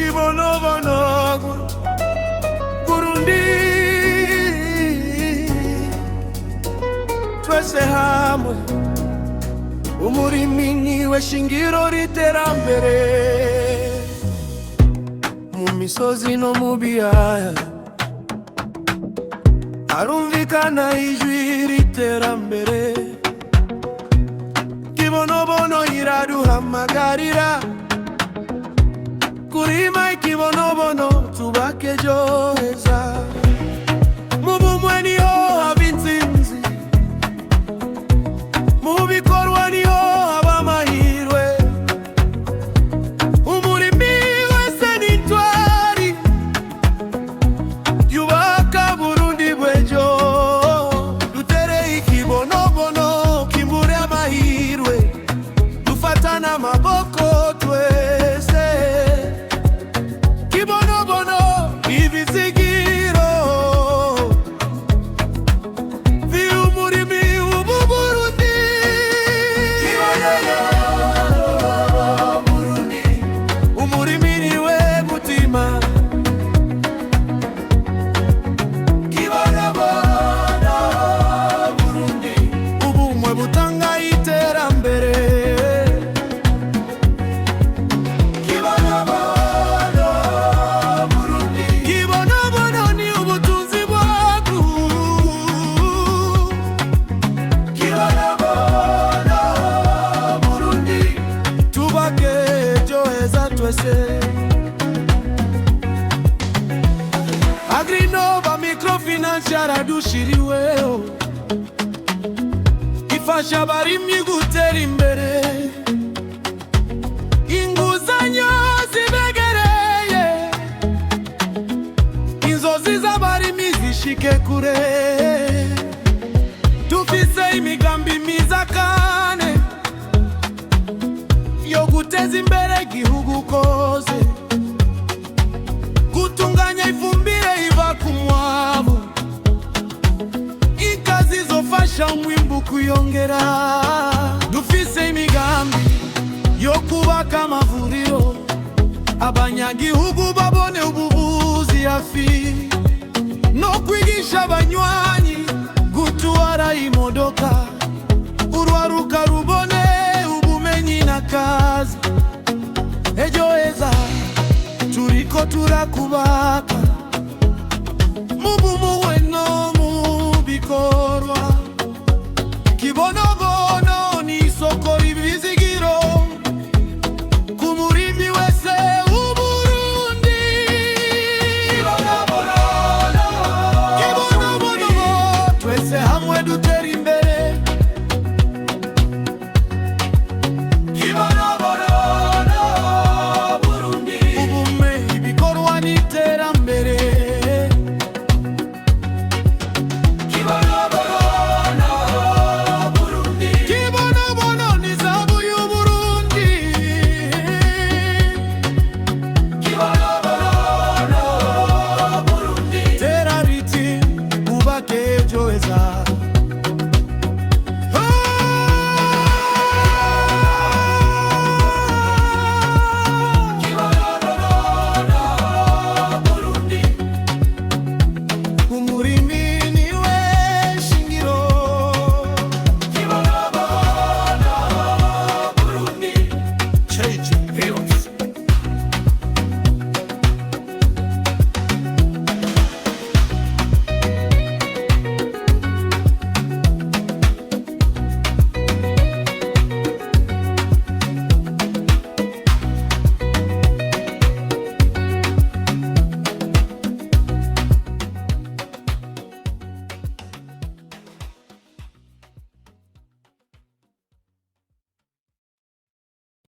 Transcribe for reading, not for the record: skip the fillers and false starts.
Kibonobono Burundi twese hamwe, umurimi niwe shingiro riterambere. Mu misozi no mu biyaya harumvikana ijwi riterambere. Kibonobono iraduhamagarira kurima ikibonobono tubake ejo heza. Mu bumwe niho haba intsinzi, mu bikorwa niho haba amahirwe. Umurimi wese ni intwari yubaka Burundi bw'ejo. Dutere ikibonobono kimbure amahirwe, dufatana amaboko twese. Kibonobono ibizigiro vy'umurimi w'u Burundi. Kibonobono Burundi, umurimi niwe mutima. Kibonobono Burundi, ubumwe butanga iterambere. Kibonobono Burundi, Kibonobono ni ubutunzi bwacu. Kibonobono Burundi, tubake ejo heza twese. Agrinova Microfinance yaradushiriweho, ifasha abarimyi gutera imbere. Inguzanyo zibegereye, inzozi z'abarimyi zishike kure. Dufise imigambi myiza kane yo guteza imbere igihugu kose, gutunganya ifumbire iva ku mwavu, ikazi zofasha umwimbu kuyongera. Dufise imigambi yo kubaka amavuriro, abanyagihugu babone ubuvuzi hafi, no kwigisha abanywanyi gutwara imodoka, urwaruka rubone ubumenyi n'akazi. Ejo heza turiko turakubaka, mu bumwe no mu bikorwa. Kibonobono